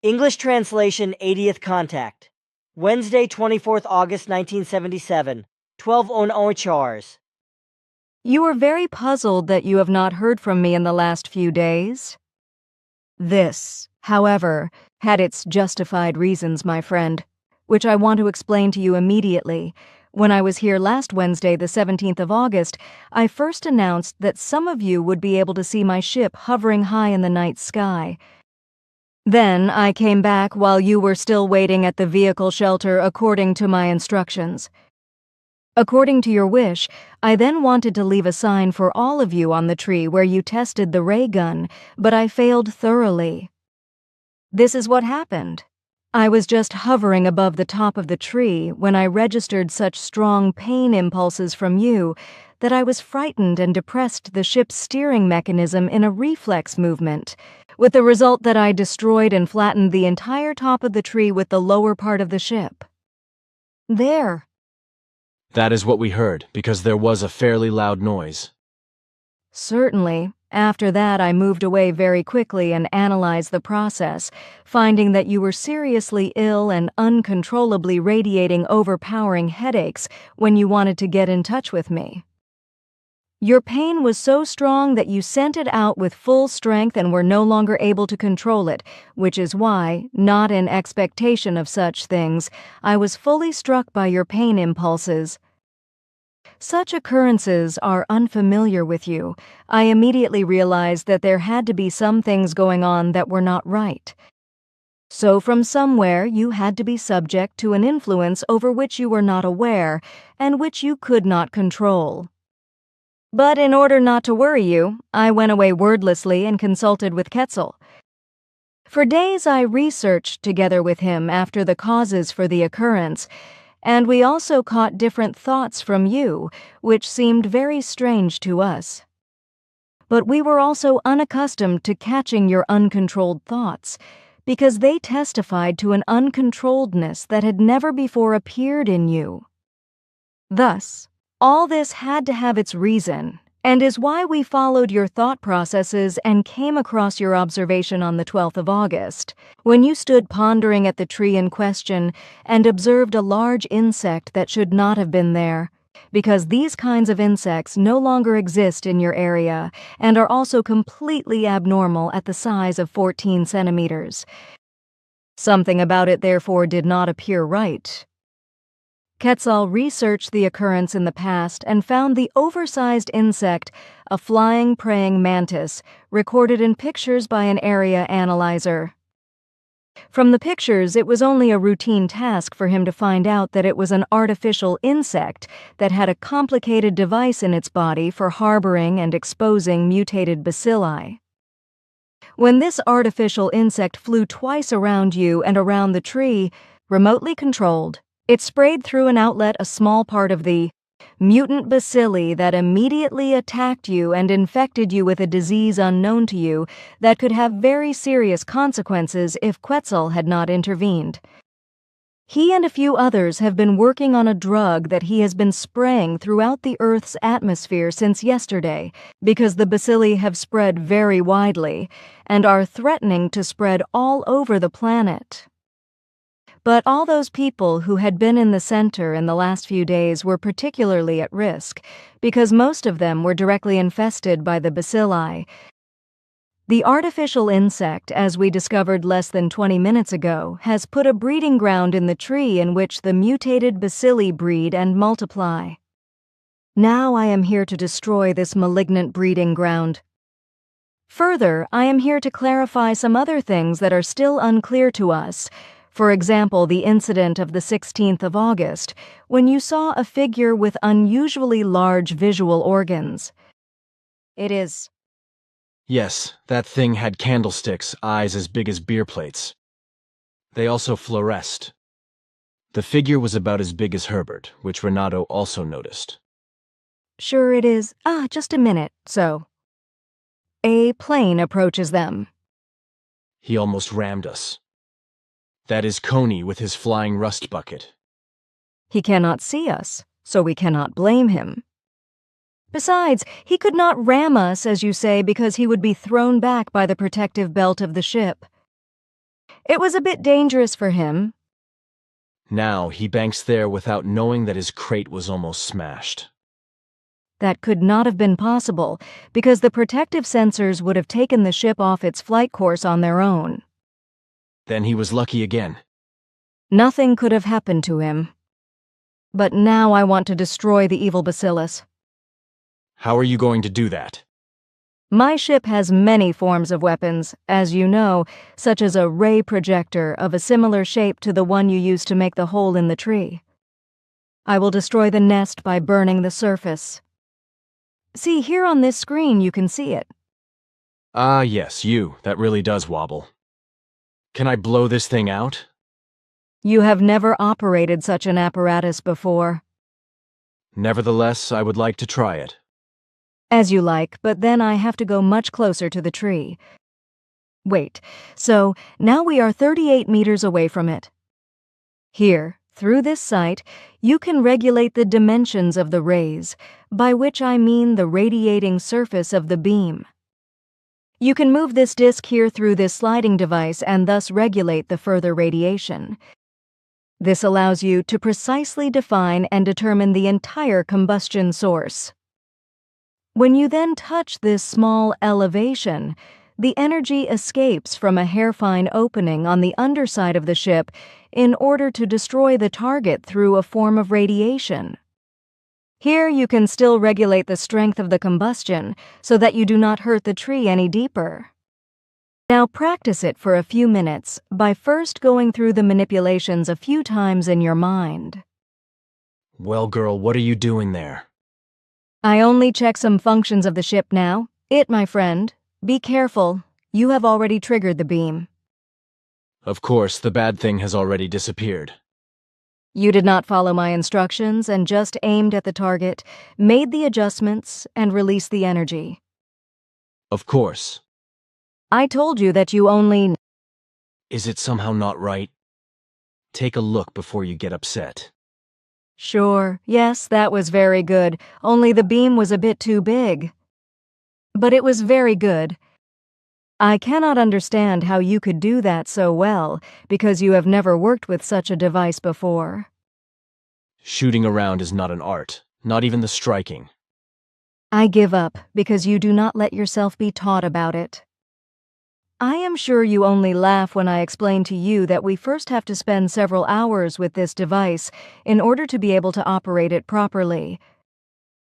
English translation 80th contact. Wednesday, 24th August 1977, 12:00 hours. You are very puzzled that you have not heard from me in the last few days. This, however, had its justified reasons, my friend, which I want to explain to you immediately. When I was here last Wednesday, the 17th of August, I first announced that some of you would be able to see my ship hovering high in the night sky. Then I came back while you were still waiting at the vehicle shelter according to my instructions. According to your wish, I then wanted to leave a sign for all of you on the tree where you tested the ray gun, but I failed thoroughly. This is what happened. I was just hovering above the top of the tree when I registered such strong pain impulses from you that I was frightened and depressed the ship's steering mechanism in a reflex movement, with the result that I destroyed and flattened the entire top of the tree with the lower part of the ship. There. That is what we heard, because there was a fairly loud noise. Certainly. After that, I moved away very quickly and analyzed the process, finding that you were seriously ill and uncontrollably radiating overpowering headaches when you wanted to get in touch with me. Your pain was so strong that you sent it out with full strength and were no longer able to control it, which is why, not in expectation of such things, I was fully struck by your pain impulses. Such occurrences are unfamiliar with you. I immediately realized that there had to be some things going on that were not right. So from somewhere you had to be subject to an influence over which you were not aware and which you could not control. But in order not to worry you, I went away wordlessly and consulted with Quetzal. For days I researched together with him after the causes for the occurrence, and we also caught different thoughts from you, which seemed very strange to us. But we were also unaccustomed to catching your uncontrolled thoughts, because they testified to an uncontrolledness that had never before appeared in you. Thus, all this had to have its reason, and is why we followed your thought processes and came across your observation on the 12th of August, when you stood pondering at the tree in question and observed a large insect that should not have been there, because these kinds of insects no longer exist in your area and are also completely abnormal at the size of 14 centimeters. Something about it therefore did not appear right. Quetzal researched the occurrence in the past and found the oversized insect, a flying praying mantis, recorded in pictures by an area analyzer. From the pictures, it was only a routine task for him to find out that it was an artificial insect that had a complicated device in its body for harboring and exposing mutated bacilli. When this artificial insect flew twice around you and around the tree, remotely controlled, it sprayed through an outlet a small part of the mutant bacilli that immediately attacked you and infected you with a disease unknown to you that could have very serious consequences if Quetzal had not intervened. He and a few others have been working on a drug that he has been spraying throughout the Earth's atmosphere since yesterday, because the bacilli have spread very widely and are threatening to spread all over the planet. But all those people who had been in the center in the last few days were particularly at risk, because most of them were directly infested by the bacilli. The artificial insect, as we discovered less than 20 minutes ago, has put a breeding ground in the tree in which the mutated bacilli breed and multiply. Now I am here to destroy this malignant breeding ground. Further, I am here to clarify some other things that are still unclear to us. For example, the incident of the 16th of August, when you saw a figure with unusually large visual organs. It is. Yes, that thing had candlesticks, eyes as big as beer plates. They also fluoresced. The figure was about as big as Herbert, which Renato also noticed. Sure it is. Just a minute, so. A plane approaches them. He almost rammed us. That is Coney with his flying rust bucket. He cannot see us, so we cannot blame him. Besides, he could not ram us, as you say, because he would be thrown back by the protective belt of the ship. It was a bit dangerous for him. Now he banks there without knowing that his crate was almost smashed. That could not have been possible, because the protective sensors would have taken the ship off its flight course on their own. Then he was lucky again. Nothing could have happened to him. But now I want to destroy the evil bacillus. How are you going to do that? My ship has many forms of weapons, as you know, such as a ray projector of a similar shape to the one you used to make the hole in the tree. I will destroy the nest by burning the surface. See, here on this screen you can see it. Ah, yes, you. That really does wobble. Can I blow this thing out? You have never operated such an apparatus before. Nevertheless, I would like to try it. As you like, but then I have to go much closer to the tree. Wait, so now we are 38 meters away from it. Here, through this sight, you can regulate the dimensions of the rays, by which I mean the radiating surface of the beam. You can move this disc here through this sliding device and thus regulate the further radiation. This allows you to precisely define and determine the entire combustion source. When you then touch this small elevation, the energy escapes from a hairfine opening on the underside of the ship in order to destroy the target through a form of radiation. Here you can still regulate the strength of the combustion so that you do not hurt the tree any deeper. Now practice it for a few minutes by first going through the manipulations a few times in your mind. Well, girl, what are you doing there? I only check some functions of the ship now. My friend. Be careful. You have already triggered the beam. Of course, the bad thing has already disappeared. You did not follow my instructions and just aimed at the target, made the adjustments, and released the energy. Of course. I told you that you only... Is it somehow not right? Take a look before you get upset. Sure, yes, that was very good, only the beam was a bit too big. But it was very good. I cannot understand how you could do that so well, because you have never worked with such a device before. Shooting around is not an art, not even the striking. I give up because you do not let yourself be taught about it. I am sure you only laugh when I explain to you that we first have to spend several hours with this device in order to be able to operate it properly.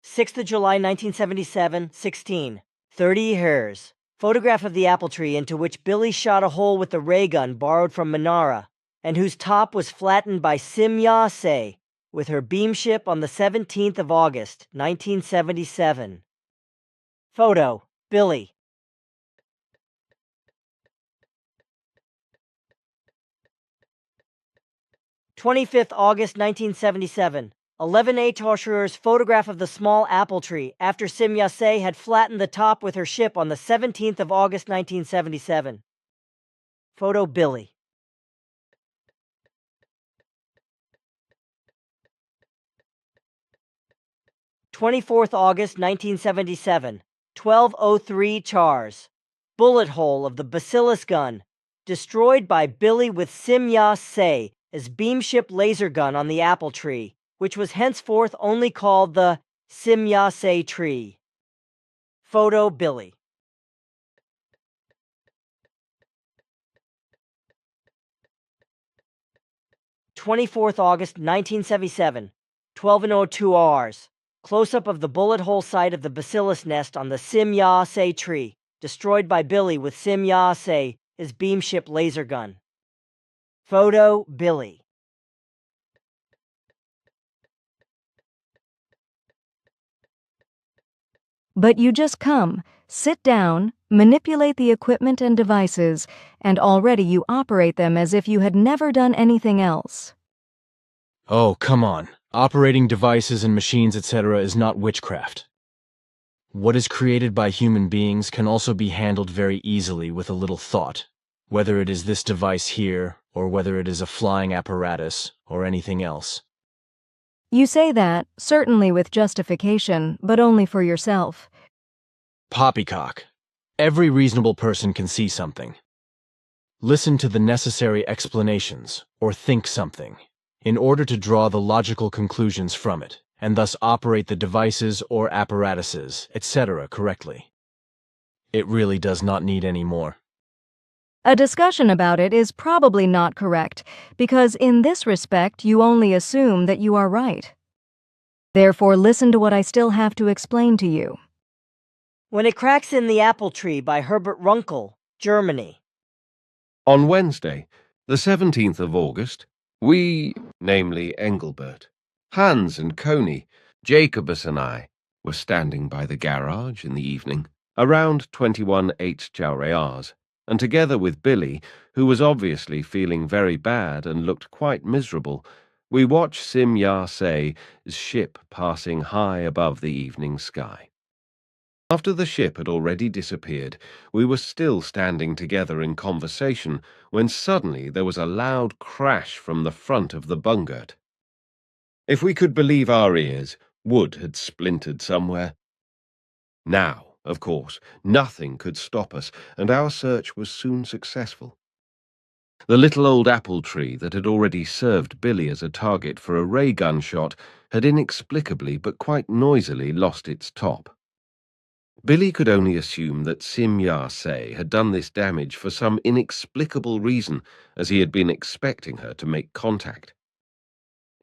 6th of July 1977, 16. 30 hairs. Photograph of the apple tree into which Billy shot a hole with the ray gun borrowed from Manara, and whose top was flattened by Simya Se with her beam ship on the 17th of August, 1977. Photo, Billy. August 25th, 1977. 11A Torturer's photograph of the small apple tree after Simya Se had flattened the top with her ship on the 17th of August 1977. Photo Billy. August 24th, 1977. 1203 Chars. Bullet hole of the Bacillus gun. Destroyed by Billy with Simya Se as beamship laser gun on the apple tree, which was henceforth only called the Simya Se tree. Photo Billy. August 24th, 1977. 12:02 hours. Close-up of the bullet hole site of the bacillus nest on the Simya Se tree, destroyed by Billy with Simya Se his beamship laser gun. Photo Billy. But you just come, sit down, manipulate the equipment and devices, and already you operate them as if you had never done anything else. Oh, come on. Operating devices and machines, etc. is not witchcraft. What is created by human beings can also be handled very easily with a little thought, whether it is this device here, or whether it is a flying apparatus, or anything else. You say that, certainly with justification, but only for yourself. Poppycock. Every reasonable person can see something. Listen to the necessary explanations, or think something, in order to draw the logical conclusions from it, and thus operate the devices or apparatuses, etc. correctly. It really does not need any more. A discussion about it is probably not correct, because in this respect you only assume that you are right. Therefore, listen to what I still have to explain to you. When It Cracks in the Apple Tree by Herbert Runkle, Germany. On Wednesday, the 17th of August, we, namely Engelbert, Hans and Coney, Jacobus and I, were standing by the garage in the evening, around 21 H. and together with Billy, who was obviously feeling very bad and looked quite miserable, we watched Sim Yar-Sei's ship passing high above the evening sky. After the ship had already disappeared, we were still standing together in conversation when suddenly there was a loud crash from the front of the bungert. If we could believe our ears, wood had splintered somewhere. Now, of course, nothing could stop us, and our search was soon successful. The little old apple tree that had already served Billy as a target for a ray gun shot had inexplicably but quite noisily lost its top. Billy could only assume that Sim Yar-Se had done this damage for some inexplicable reason, as he had been expecting her to make contact.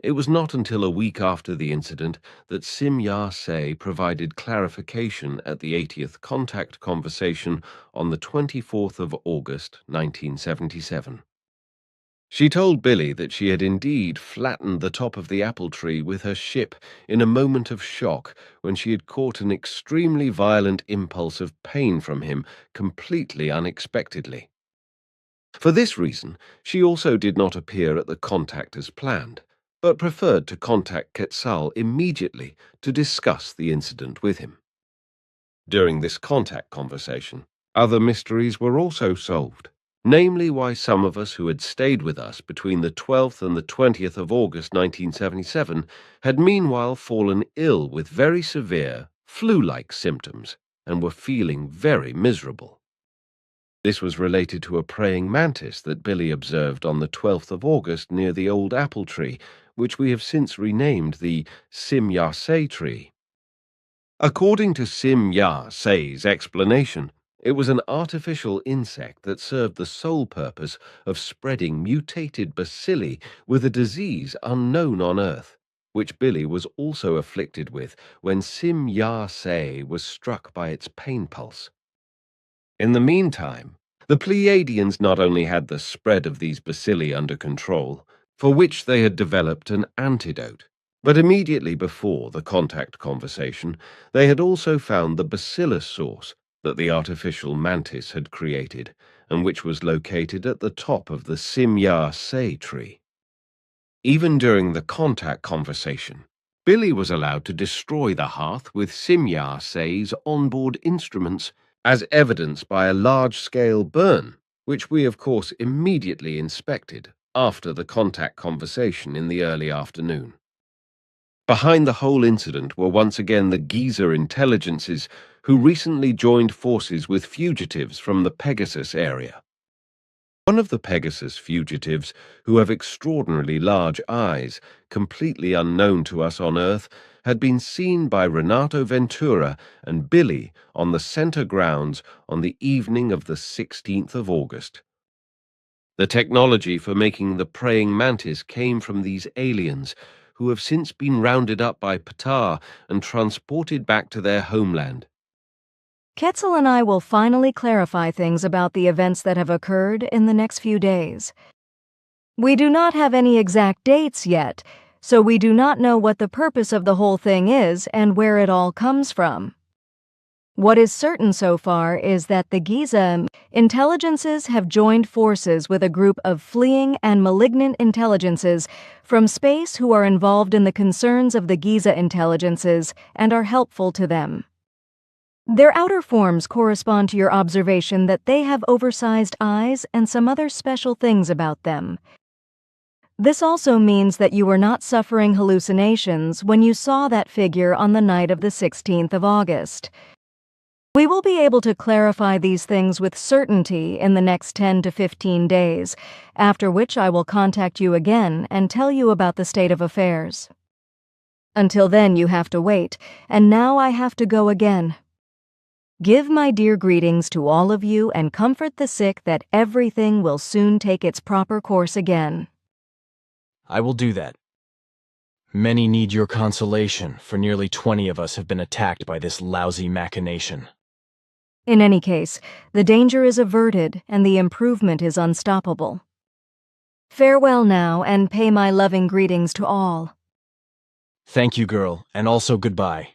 It was not until a week after the incident that Sim Yar-Se provided clarification at the 80th contact conversation on the 24th of August, 1977. She told Billy that she had indeed flattened the top of the apple tree with her ship in a moment of shock when she had caught an extremely violent impulse of pain from him completely unexpectedly. For this reason, she also did not appear at the contact as planned, but preferred to contact Quetzal immediately to discuss the incident with him. During this contact conversation, other mysteries were also solved. Namely, why some of us who had stayed with us between the 12th and the 20th of August 1977 had meanwhile fallen ill with very severe, flu-like symptoms and were feeling very miserable. This was related to a praying mantis that Billy observed on the 12th of August near the old apple tree, which we have since renamed the Sim Yar-Se tree. According to Sim Yar-Se's explanation, it was an artificial insect that served the sole purpose of spreading mutated bacilli with a disease unknown on Earth, which Billy was also afflicted with when Sim Yar-Se was struck by its pain pulse. In the meantime, the Pleiadians not only had the spread of these bacilli under control, for which they had developed an antidote, but immediately before the contact conversation, they had also found the bacillus source that the artificial mantis had created, and which was located at the top of the Sim Yar-Se tree. Even during the contact conversation, Billy was allowed to destroy the hearth with Sim Yar-Se's onboard instruments, as evidenced by a large-scale burn, which we of course immediately inspected after the contact conversation in the early afternoon. Behind the whole incident were once again the Giza intelligences who recently joined forces with fugitives from the Pegasus area. One of the Pegasus fugitives, who have extraordinarily large eyes, completely unknown to us on Earth, had been seen by Renato Ventura and Billy on the center grounds on the evening of the 16th of August. The technology for making the praying mantis came from these aliens, who have since been rounded up by Ptah and transported back to their homeland. Quetzal and I will finally clarify things about the events that have occurred in the next few days. We do not have any exact dates yet, so we do not know what the purpose of the whole thing is and where it all comes from. What is certain so far is that the Giza intelligences have joined forces with a group of fleeing and malignant intelligences from space who are involved in the concerns of the Giza intelligences and are helpful to them. Their outer forms correspond to your observation that they have oversized eyes and some other special things about them. This also means that you were not suffering hallucinations when you saw that figure on the night of the 16th of August. We will be able to clarify these things with certainty in the next 10 to 15 days, after which I will contact you again and tell you about the state of affairs. Until then, you have to wait, and now I have to go again. Give my dear greetings to all of you and comfort the sick that everything will soon take its proper course again. I will do that. Many need your consolation, for nearly 20 of us have been attacked by this lousy machination. In any case, the danger is averted and the improvement is unstoppable. Farewell now, and pay my loving greetings to all. Thank you, girl, and also goodbye.